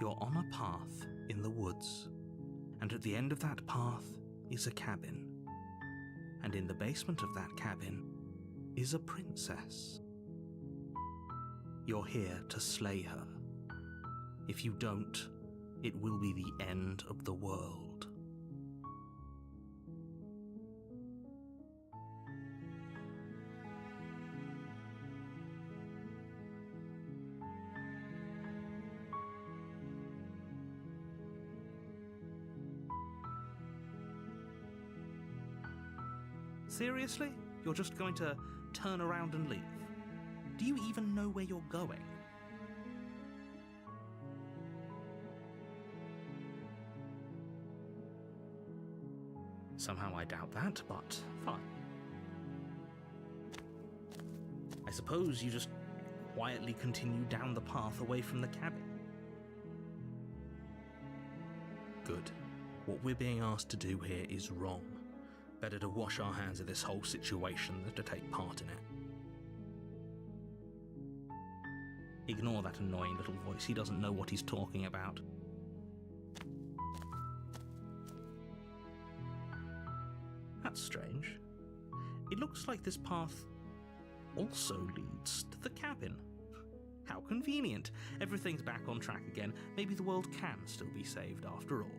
You're on a path in the woods, and at the end of that path is a cabin. And in the basement of that cabin is a princess. You're here to slay her. If you don't, it will be the end of the world. Seriously? You're just going to turn around and leave? Do you even know where you're going? Somehow I doubt that, but fine. I suppose you just quietly continue down the path away from the cabin. Good. What we're being asked to do here is wrong. Better to wash our hands of this whole situation than to take part in it. Ignore that annoying little voice, he doesn't know what he's talking about. That's strange. It looks like this path also leads to the cabin. How convenient. Everything's back on track again. Maybe the world can still be saved after all.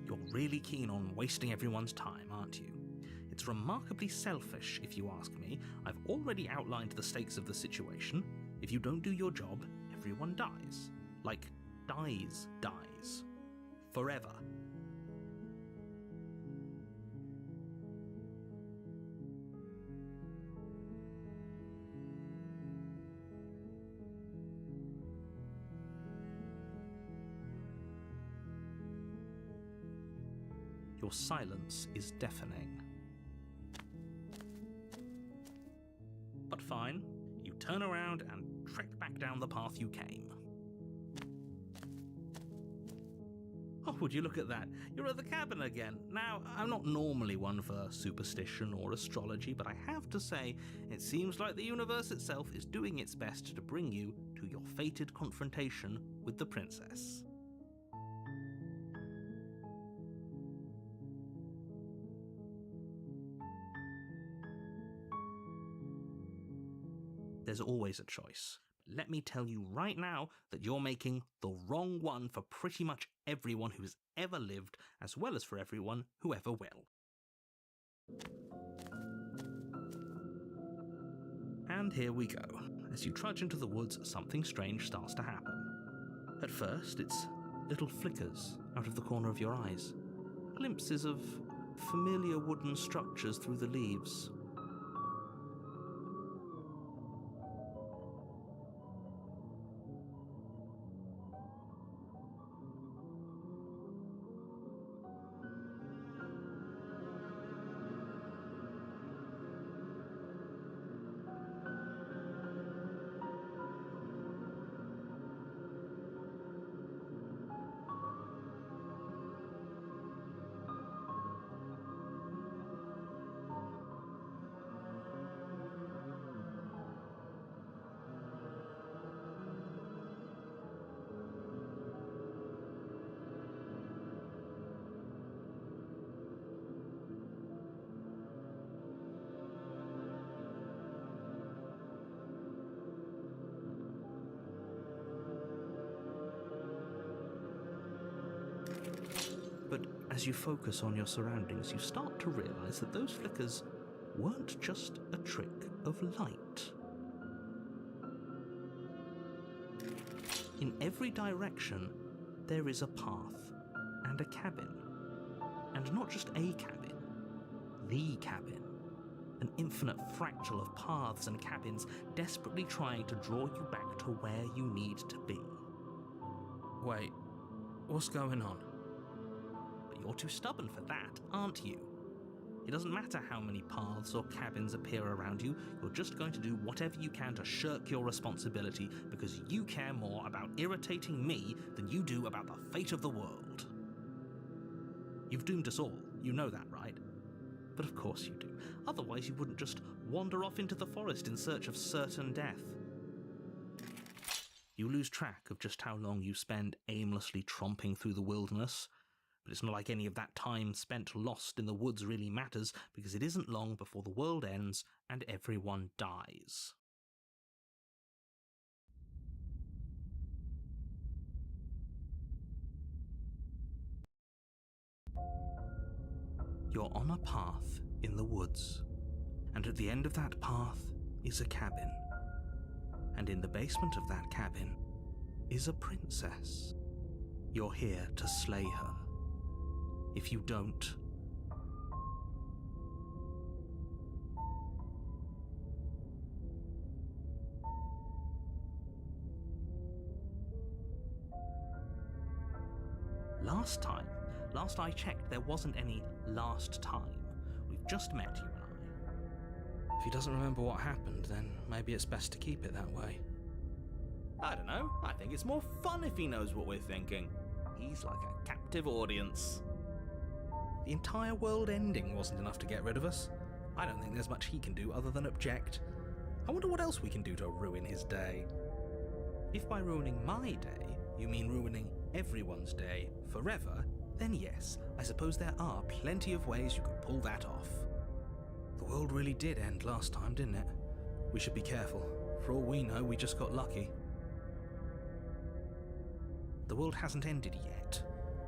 You're really keen on wasting everyone's time, aren't you? It's remarkably selfish, if you ask me. I've already outlined the stakes of the situation. If you don't do your job, everyone dies. Like, dies. Forever. Your silence is deafening. But fine, you turn around and trek back down the path you came. Oh, would you look at that? You're at the cabin again. Now, I'm not normally one for superstition or astrology, but I have to say, it seems like the universe itself is doing its best to bring you to your fated confrontation with the princess. There's always a choice. Let me tell you right now that you're making the wrong one for pretty much everyone who's ever lived, as well as for everyone who ever will. And here we go. As you trudge into the woods, something strange starts to happen. At first, it's little flickers out of the corner of your eyes. Glimpses of familiar wooden structures through the leaves. But as you focus on your surroundings, you start to realise that those flickers weren't just a trick of light. In every direction, there is a path and a cabin. And not just a cabin, the cabin. An infinite fractal of paths and cabins desperately trying to draw you back to where you need to be. Wait, what's going on? But you're too stubborn for that, aren't you? It doesn't matter how many paths or cabins appear around you, you're just going to do whatever you can to shirk your responsibility because you care more about irritating me than you do about the fate of the world. You've doomed us all, you know that, right? But of course you do. Otherwise you wouldn't just wander off into the forest in search of certain death. You lose track of just how long you spend aimlessly tromping through the wilderness, but it's not like any of that time spent lost in the woods really matters, because it isn't long before the world ends and everyone dies. You're on a path in the woods, and at the end of that path is a cabin. And in the basement of that cabin is a princess. You're here to slay her. If you don't, Last I checked, there wasn't any last time. We've just met, you and I. If he doesn't remember what happened, then maybe it's best to keep it that way. I don't know. I think it's more fun if he knows what we're thinking. He's like a captive audience. The entire world ending wasn't enough to get rid of us. I don't think there's much he can do other than object. I wonder what else we can do to ruin his day. If by ruining my day, you mean ruining everyone's day forever, then yes, I suppose there are plenty of ways you could pull that off. The world really did end last time, didn't it? We should be careful. For all we know, we just got lucky. The world hasn't ended yet,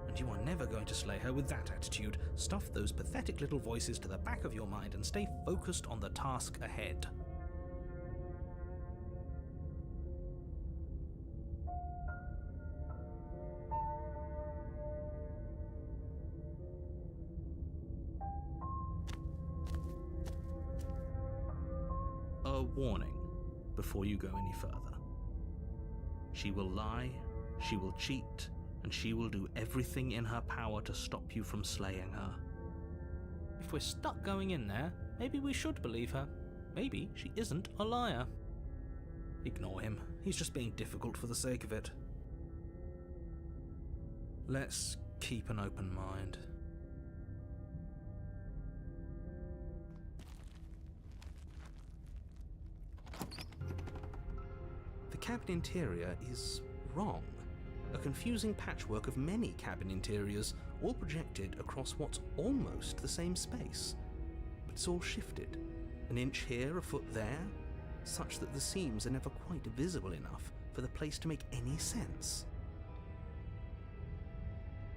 and you are never going to slay her with that attitude. Stuff those pathetic little voices to the back of your mind and stay focused on the task ahead. A warning before you go any further. She will lie, she will cheat, and she will do everything in her power to stop you from slaying her. If we're stuck going in there, maybe we should believe her. Maybe she isn't a liar. Ignore him. He's just being difficult for the sake of it. Let's keep an open mind. The cabin interior is wrong. A confusing patchwork of many cabin interiors, all projected across what's almost the same space. But it's all shifted. An inch here, a foot there, such that the seams are never quite visible enough for the place to make any sense.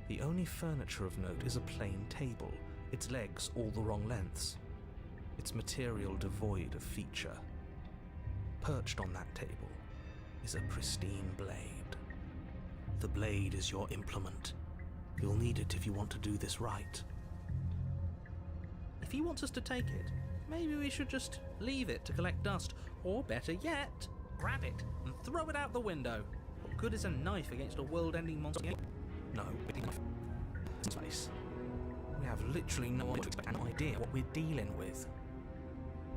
The only furniture of note is a plain table, its legs all the wrong lengths, its material devoid of feature. Perched on that table is a pristine blade. The blade is your implement. You'll need it if you want to do this right. If he wants us to take it, maybe we should just leave it to collect dust, or better yet, grab it and throw it out the window. What good is a knife against a world-ending monster? No, space. We have literally no idea what we're dealing with.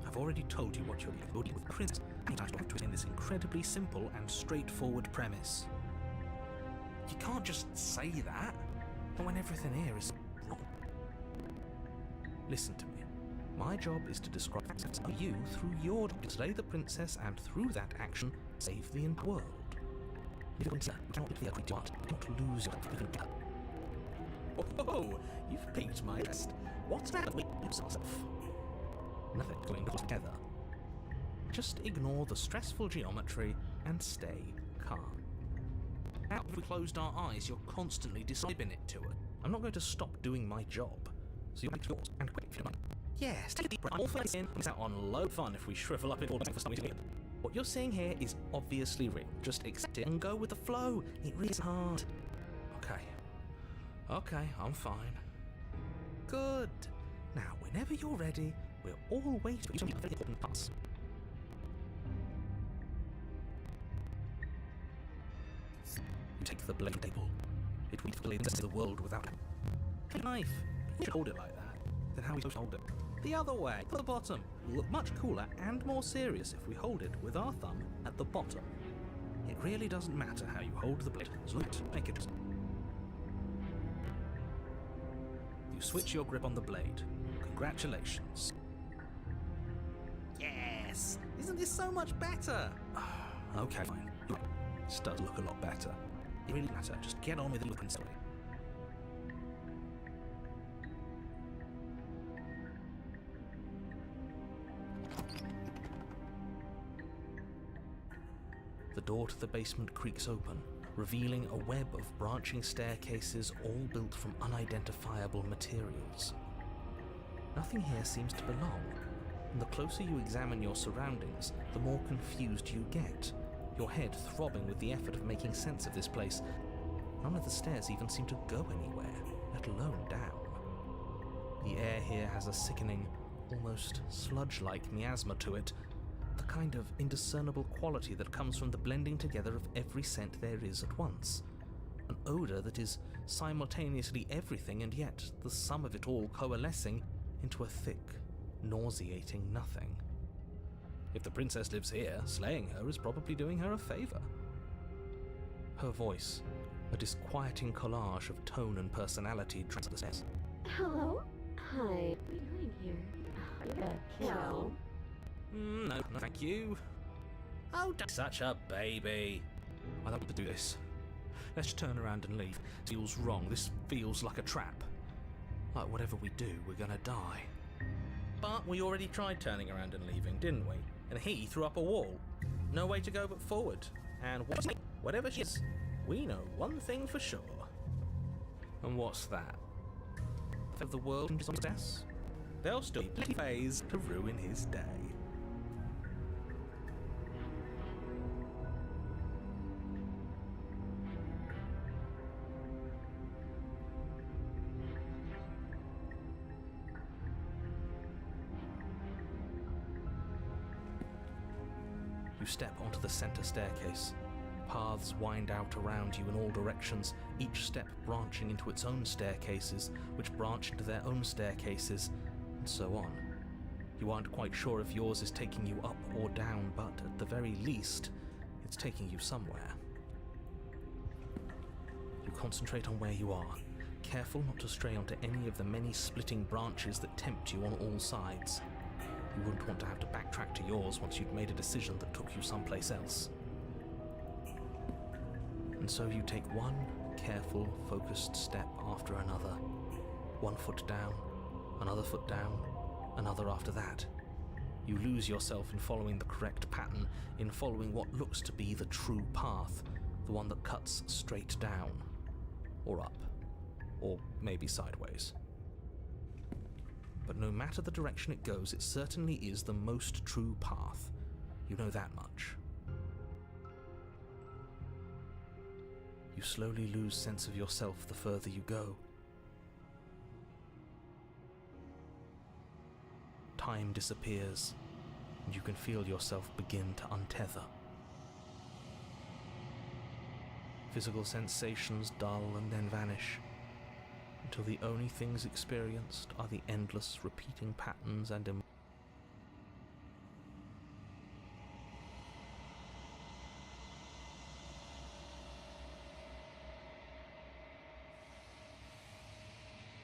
I've already told you what you're dealing with, Prince, and I have to in this incredibly simple and straightforward premise. You can't just say that, when everything here is wrong. Listen to me. My job is to describe you through your job to slay the princess, and through that action, save the entire world. If you cannot lose your Oh, you've piqued my interest. What's that with yourself? Nothing going together. Just ignore the stressful geometry and stay calm. Now, if we closed our eyes, you're constantly describing it to it. I'm not going to stop doing my job, so you make yours and quick if you don't mind. Yes, take a deep breath. All face in. It's out on low fun if we shrivel up in order for something to hear. What you're seeing here is obviously real. Just accept it and go with the flow. It really isn't hard. Okay, I'm fine. Good. Now, whenever you're ready, we're all waiting for you to make the important parts. You take the blade table. It will lead into the world without a knife. You should hold it like that. Then how are we supposed to hold it? The other way, at the bottom. We'll look much cooler and more serious if we hold it with our thumb at the bottom. It really doesn't matter how you hold the blade, as long as you make it. You switch your grip on the blade. Congratulations. Yes! Isn't this so much better? Okay, fine. This does look a lot better. It really matter. Just get on with the looking story. The door to the basement creaks open, revealing a web of branching staircases all built from unidentifiable materials. Nothing here seems to belong, and the closer you examine your surroundings, the more confused you get, your head throbbing with the effort of making sense of this place. None of the stairs even seem to go anywhere, let alone down. The air here has a sickening, almost sludge-like miasma to it, the kind of indiscernible quality that comes from the blending together of every scent there is at once. An odour that is simultaneously everything and yet the sum of it all coalescing into a thick, nauseating nothing. If the princess lives here, slaying her is probably doing her a favour. Her voice, a disquieting collage of tone and personality, transcends. Hello? Hi. What are you doing here? Are you a kiddo? No, thank you. Oh, such a baby. I don't want to do this. Let's just turn around and leave. This feels wrong. This feels like a trap. Like whatever we do, we're gonna die. But we already tried turning around and leaving, didn't we? And he threw up a wall. No way to go but forward. And whatever she is, we know one thing for sure. And what's that? If the world is on success, there'll still be plenty of ways to ruin his day. You step onto the center staircase. Paths wind out around you in all directions, each step branching into its own staircases, which branch into their own staircases, and so on. You aren't quite sure if yours is taking you up or down, but at the very least, it's taking you somewhere. You concentrate on where you are, careful not to stray onto any of the many splitting branches that tempt you on all sides. You wouldn't want to have to backtrack to yours once you'd made a decision that took you someplace else. And so you take one careful, focused step after another. One foot down, another foot down, another after that. You lose yourself in following the correct pattern, in following what looks to be the true path, the one that cuts straight down, or up, or maybe sideways. But no matter the direction it goes, it certainly is the most true path. You know that much. You slowly lose sense of yourself the further you go. Time disappears, and you can feel yourself begin to untether. Physical sensations dull and then vanish, until the only things experienced are the endless repeating patterns and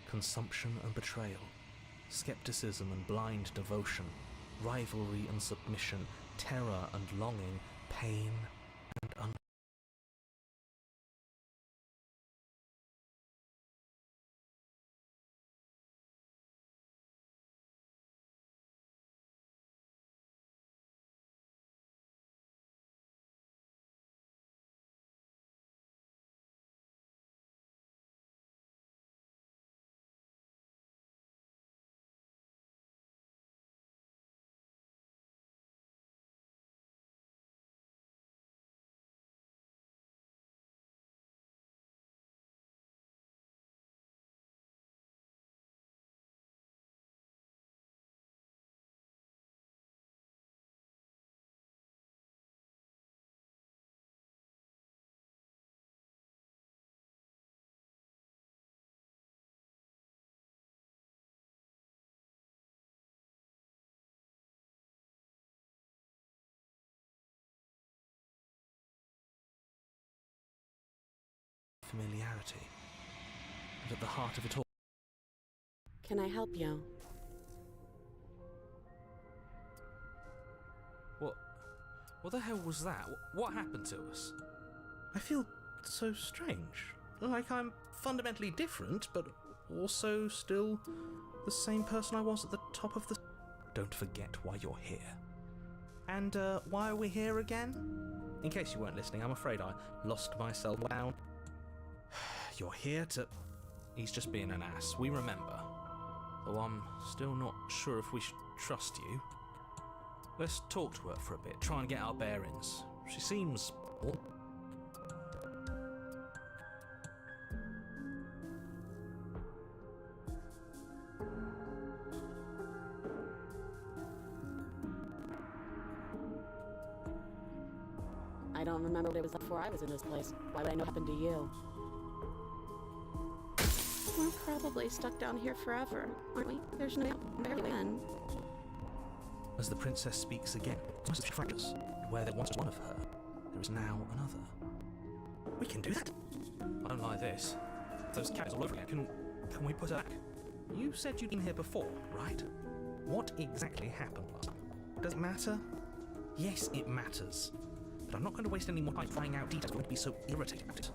consumption and betrayal, skepticism and blind devotion, rivalry and submission, terror and longing, pain and familiarity. And at the heart of it all, Can I help you? what the hell was that? What happened to us? I feel so strange. Like I'm fundamentally different, but also still the same person I was at the top of the... Don't forget why you're here. And why are we here again? In case you weren't listening, I'm afraid I lost myself down. You're here to... He's just being an ass, we remember. Though I'm still not sure if we should trust you. Let's talk to her for a bit, try and get our bearings. She seems... I don't remember what it was before I was in this place. Why would I know what happened to you? We're probably stuck down here forever, aren't we? There's no barely end. As the princess speaks again, it's she fractures. Where there once was one of her, there is now another. We can do that. I don't like this. If those cats all over again, can we put her back? You said you'd been here before, right? What exactly happened last time? Does it matter? Yes, it matters. But I'm not going to waste any more time finding out details. I'm going to be so irritated about it.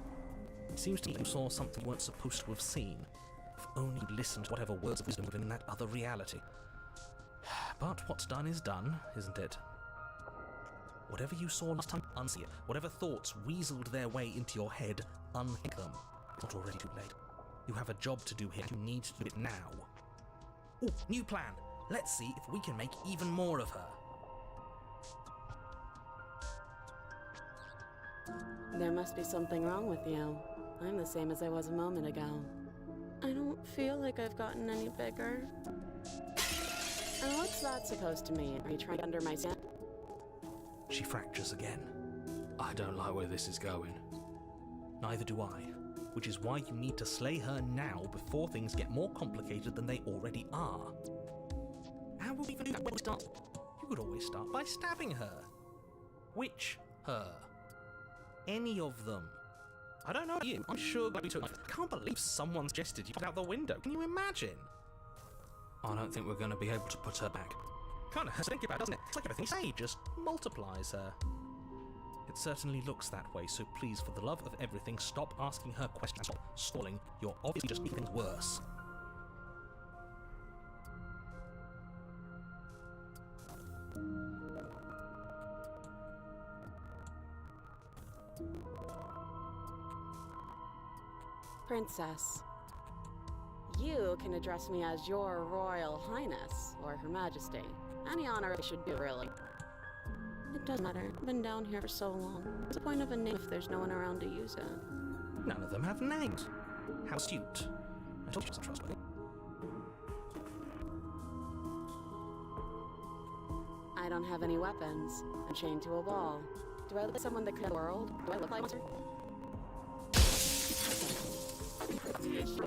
It seems to me you saw something you weren't supposed to have seen. If only you'd listened to whatever words of wisdom were in that other reality. But what's done is done, isn't it? Whatever you saw last time, unsee it. Whatever thoughts weaseled their way into your head, unthink them. It's not already too late. You have a job to do here. You need to do it now. Ooh, new plan. Let's see if we can make even more of her. There must be something wrong with you. I'm the same as I was a moment ago. I don't feel like I've gotten any bigger. And what's that supposed to mean? Are you trying to under my skin? She fractures again. I don't like where this is going. Neither do I. Which is why you need to slay her now before things get more complicated than they already are. How will we even do that when we start? You could always start by stabbing her. Which her? Any of them. I don't know about you. I'm sure glad we took life. I can't believe someone suggested you put out the window. Can you imagine? I don't think we're going to be able to put her back. Kind of hurts to think about, doesn't it? It's like everything you say just multiplies her. It certainly looks that way, so please, for the love of everything, stop asking her questions. Stop stalling. You're obviously just making things worse. Princess. You can address me as Your Royal Highness, or Her Majesty. Any honor I should do, really. It doesn't matter. I've been down here for so long. What's the point of a name if there's no one around to use it? None of them have names. How astute. I told you she wasn't trustworthy. I don't have any weapons. I'm chained to a wall. Do I look like someone that could have the world? Do I look like a monster?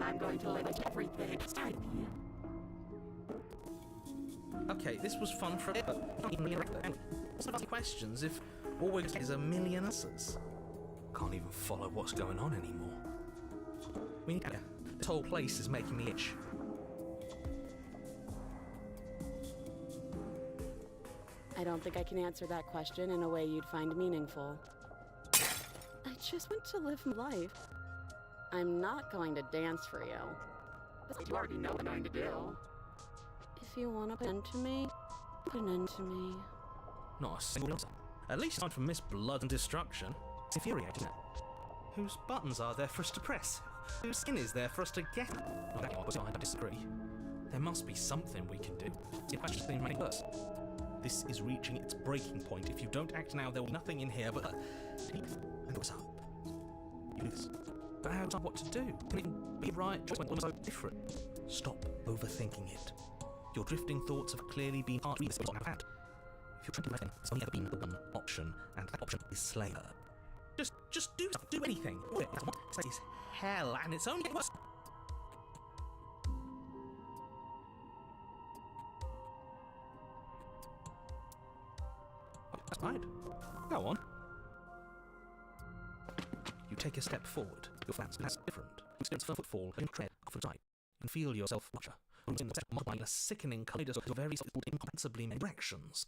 I'm going to let everything start. Okay, this was fun for a bit, but not even really What's the questions if all we're getting is a million answers? Can't even follow what's going on anymore. We need to... This whole place is making me itch. I don't think I can answer that question in a way you'd find meaningful. I just want to live my life. I'm not going to dance for you. But you already know what I'm going to do. If you want to put an end to me, put an end to me. Not a single answer. At least time for Miss Blood and Destruction. It's infuriating, isn't it? Whose buttons are there for us to press? Whose skin is there for us to get? Not that but I disagree. There must be something we can do. If I just think many worse. This is reaching its breaking point. If you don't act now, there will be nothing in here but and what's up? You do this. But how to what to do? Can it be right just when it's so different? Stop overthinking it. Your drifting thoughts have clearly been part of this I've had. If you're trying to do anything, it's only ever been the one option, and that option is slay her. Just do stuff, do anything. It's hell, and it's only getting worse. That's right. Go on. You take a step forward. Your stance is different. You experience firm footfall and tread off the side. You can feel yourself watcher. In the step multiplying a sickening kaleidoscope of various incomprehensibly many directions.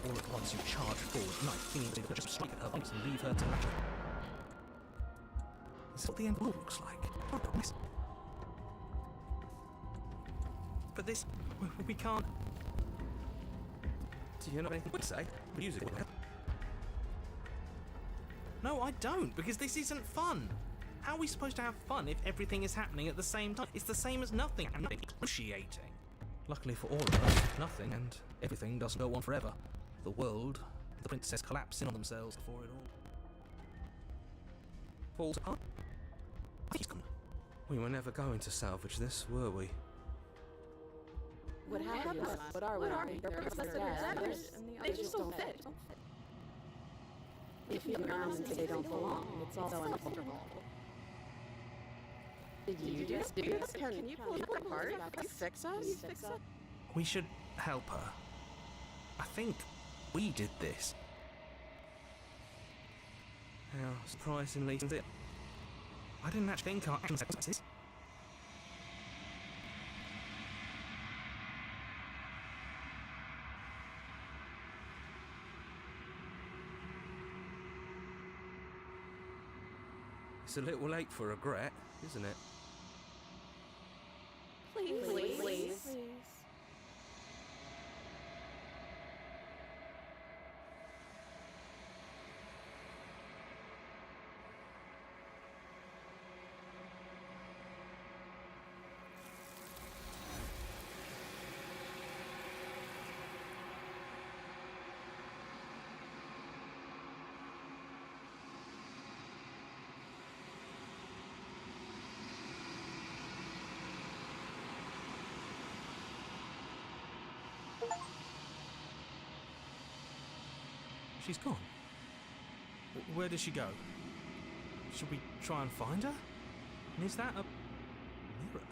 All at once you charge forward, knife thinking that you could just strike at her face and leave her to latch. This is what the end of the world looks like. Oh, goodness. But this... we can't... Do you know anything to say? Music. No, I don't, because this isn't fun. How are we supposed to have fun if everything is happening at the same time? It's the same as nothing and excruciating. Luckily for all of us, nothing and everything doesn't go on forever. The world, the princess collapse in on themselves before it all falls apart. We were never going to salvage this, were we? What happened to us? What are we? They just don't fit. If you around and say they don't belong, it's also uncomfortable. Did you just do this? Can you pull it apart? Fix us? We should help her. I think we did this. How surprisingly sincere. I didn't actually think our actions had consequences. It's a little late for regret, isn't it? Please. She's gone. Where did she go? Should we try and find her? And is that a mirror?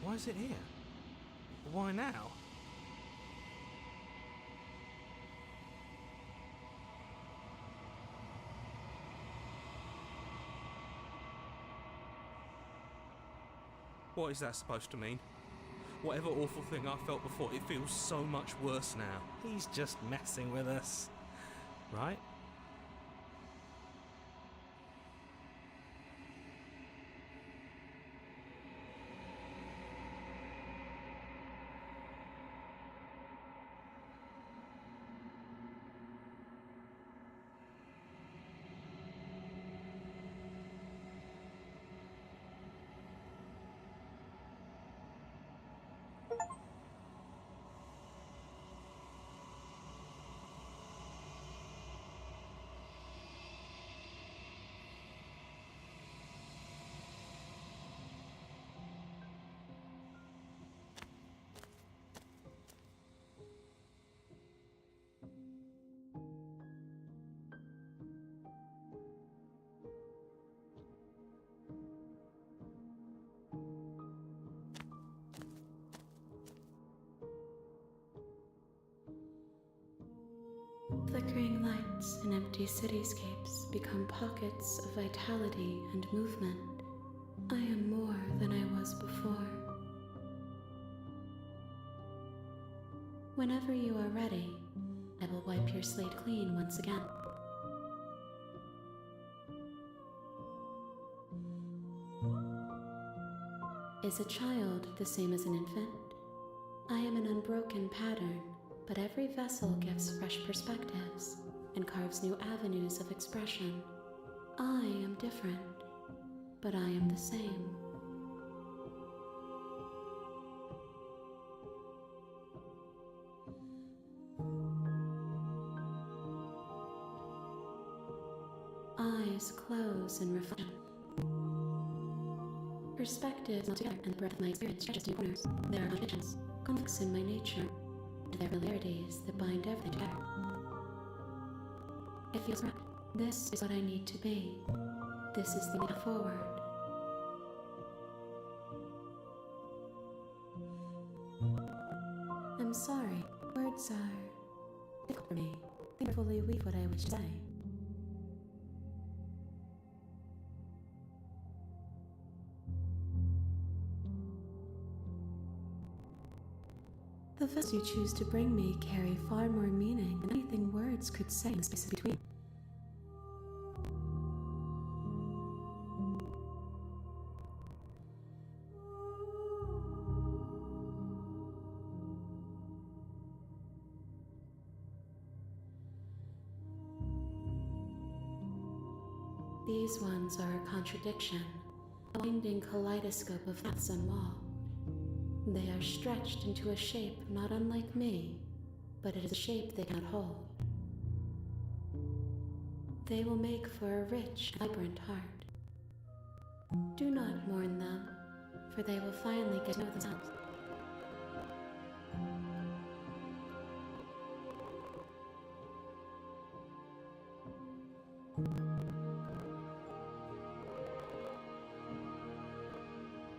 Why is it here? Why now? What is that supposed to mean? Whatever awful thing I felt before, it feels so much worse now. He's just messing with us. Right? Flickering lights and empty cityscapes become pockets of vitality and movement. I am more than I was before. Whenever you are ready, I will wipe your slate clean once again. Is a child the same as an infant? I am an unbroken pattern, but every vessel gives fresh perspectives and carves new avenues of expression. I am different, but I am the same. Eyes close and reflect. Perspectives not together, and the breadth of my experience stretches to corners. There are contradictions, conflicts in my nature, and there are similarities that bind everything together. It feels right. This is what I need to be. This is the way forward. I'm sorry. Words are difficult for me. They fully weave what I wish to say. The vessels you choose to bring me carry far more meaning than anything words could say in the spaces between. These ones are a contradiction, a winding kaleidoscope of paths and wall. They are stretched into a shape not unlike me, but it is a shape they cannot hold. They will make for a rich, vibrant heart. Do not mourn them, for they will finally get to know themselves.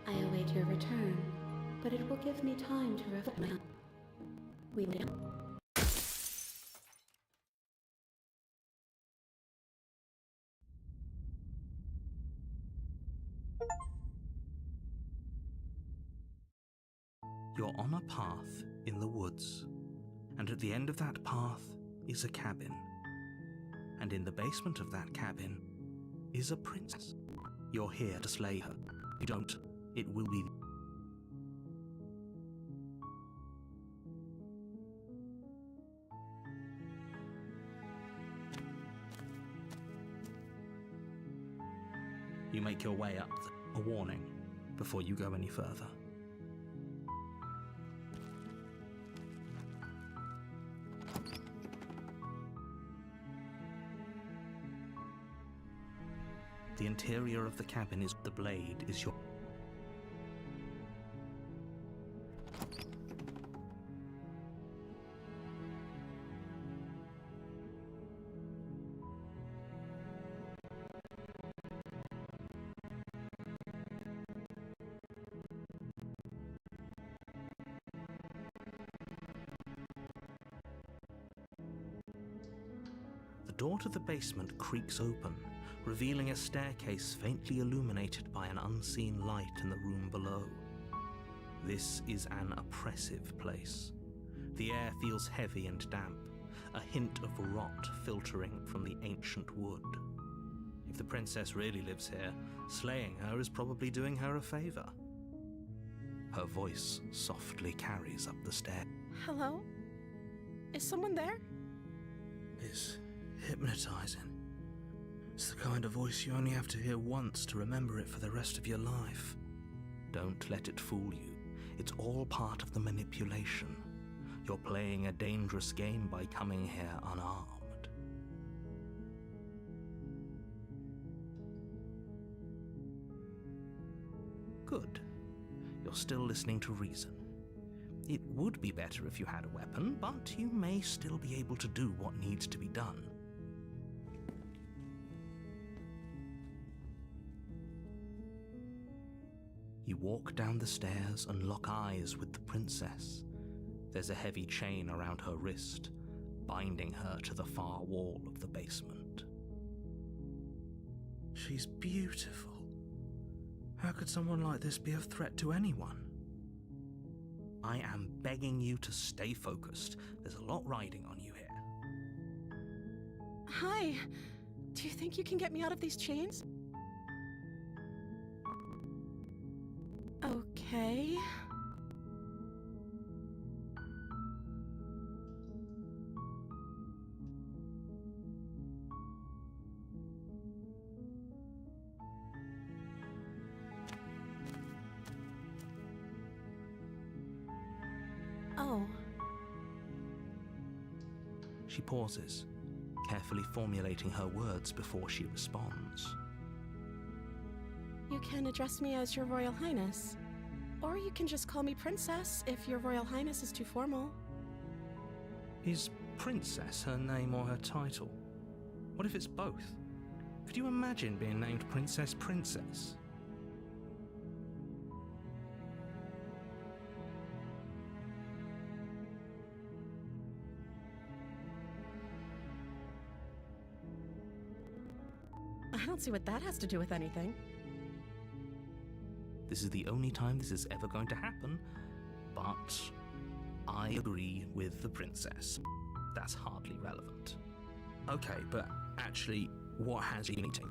I await your return, but it will give me time to reflect. We will. You're on a path in the woods, and at the end of that path is a cabin. And in the basement of that cabin is a princess. You're here to slay her. If you don't, it will be... You make your way up, a warning, before you go any further. The interior of the cabin is the blade is your... The door to the basement creaks open, revealing a staircase faintly illuminated by an unseen light in the room below. This is an oppressive place. The air feels heavy and damp, a hint of rot filtering from the ancient wood. If the princess really lives here, slaying her is probably doing her a favor. Her voice softly carries up the stair. Hello? Is someone there? It's hypnotizing. It's the kind of voice you only have to hear once to remember it for the rest of your life. Don't let it fool you. It's all part of the manipulation. You're playing a dangerous game by coming here unarmed. Good. You're still listening to reason. It would be better if you had a weapon, but you may still be able to do what needs to be done. You walk down the stairs and lock eyes with the princess. There's a heavy chain around her wrist, binding her to the far wall of the basement. She's beautiful. How could someone like this be a threat to anyone? I am begging you to stay focused. There's a lot riding on you here. Hi. Do you think you can get me out of these chains? Okay. Oh. She pauses, carefully formulating her words before she responds. You can address me as Your Royal Highness. Or you can just call me Princess if Your Royal Highness is too formal. Is Princess her name or her title? What if it's both? Could you imagine being named Princess Princess? I don't see what that has to do with anything. This is the only time this is ever going to happen, but I agree with the princess. That's hardly relevant. Okay, but actually, what has she been eating?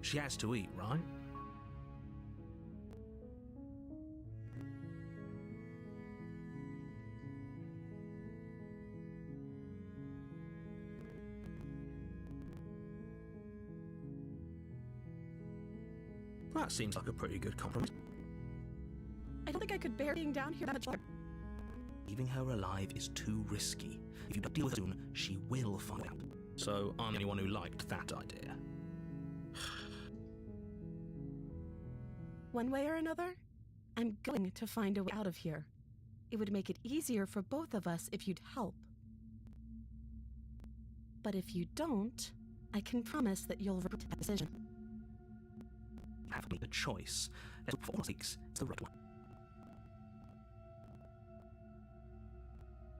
She has to eat, right? That seems like a pretty good compromise. I don't think I could bear being down here that much longer. Leaving her alive is too risky. If you don't deal with her soon, she will find out. So I'm the only one who liked that idea. One way or another, I'm going to find a way out of here. It would make it easier for both of us if you'd help. But if you don't, I can promise that you'll regret that decision. You have to make a choice. Let's hope for all sakes, it's the right one.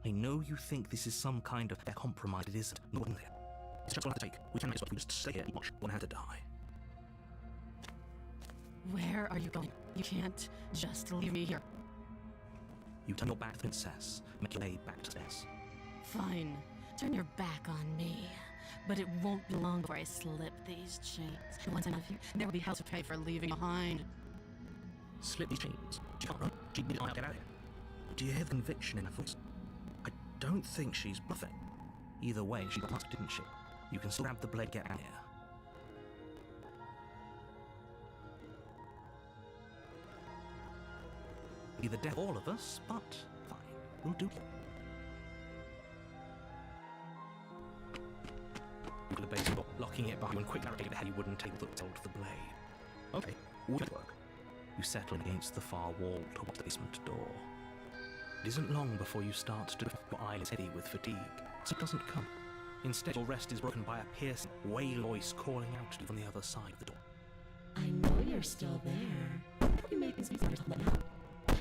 I know you think this is some kind of compromise. It isn't. No one there. It's just one to take. We can make we just stay here and watch one have to die. Where are you going? You can't just leave me here. You turn your back to the princess, make your way back to stairs. Fine. Turn your back on me. But it won't be long before I slip these chains. Once I'm out of here, there will be hell to pay for leaving behind. Slip these chains. She can't run. She needs to get out of here. Do you hear the conviction in her voice? I don't think she's bluffing. Either way, she got asked, didn't she? You can still grab the blade, get out of here. Be the death of all of us, but fine. We'll do it. The baseball, locking it behind you and quickly barricading the heavy wooden table that held the blade. Okay, all good work. You settle against the far wall towards the basement door. It isn't long before you start to feel your eyelids heavy with fatigue, so it doesn't come. Instead, your rest is broken by a piercing, wailing voice calling out to you from the other side of the door. I know you're still there. You make things easier to let out.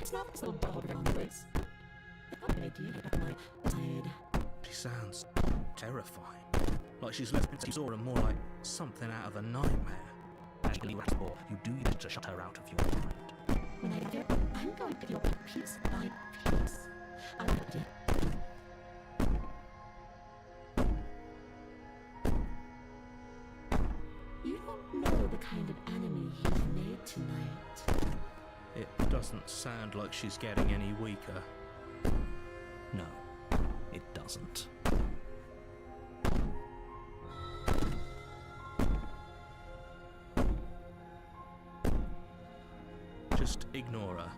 It's not this little bubble on the place. I got an idea to get my side. She sounds terrifying. Like she's left you saw her more like something out of a nightmare. As you leave the door, you do need to shut her out of your mind. When I get there, I'm going to feel piece by piece. I want to. You don't know the kind of enemy you've made tonight. It doesn't sound like she's getting any weaker. No, it doesn't. Just ignore her.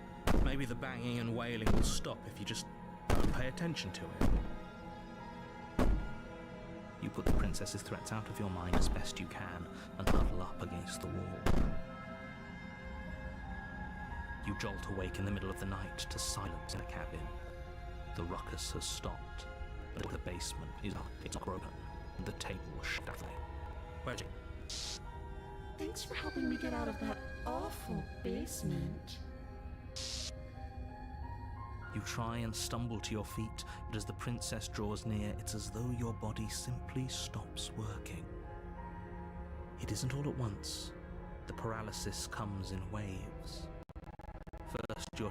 Maybe the banging and wailing will stop if you just don't pay attention to it. You put the princess's threats out of your mind as best you can and huddle up against the wall. You jolt awake in the middle of the night to silence in the cabin. The ruckus has stopped, but the basement is up. It's not broken. The table was shut down. Where's she? Thanks for helping me get out of that awful basement. You try and stumble to your feet, but as the princess draws near, it's as though your body simply stops working. It isn't all at once. The paralysis comes in waves. First, your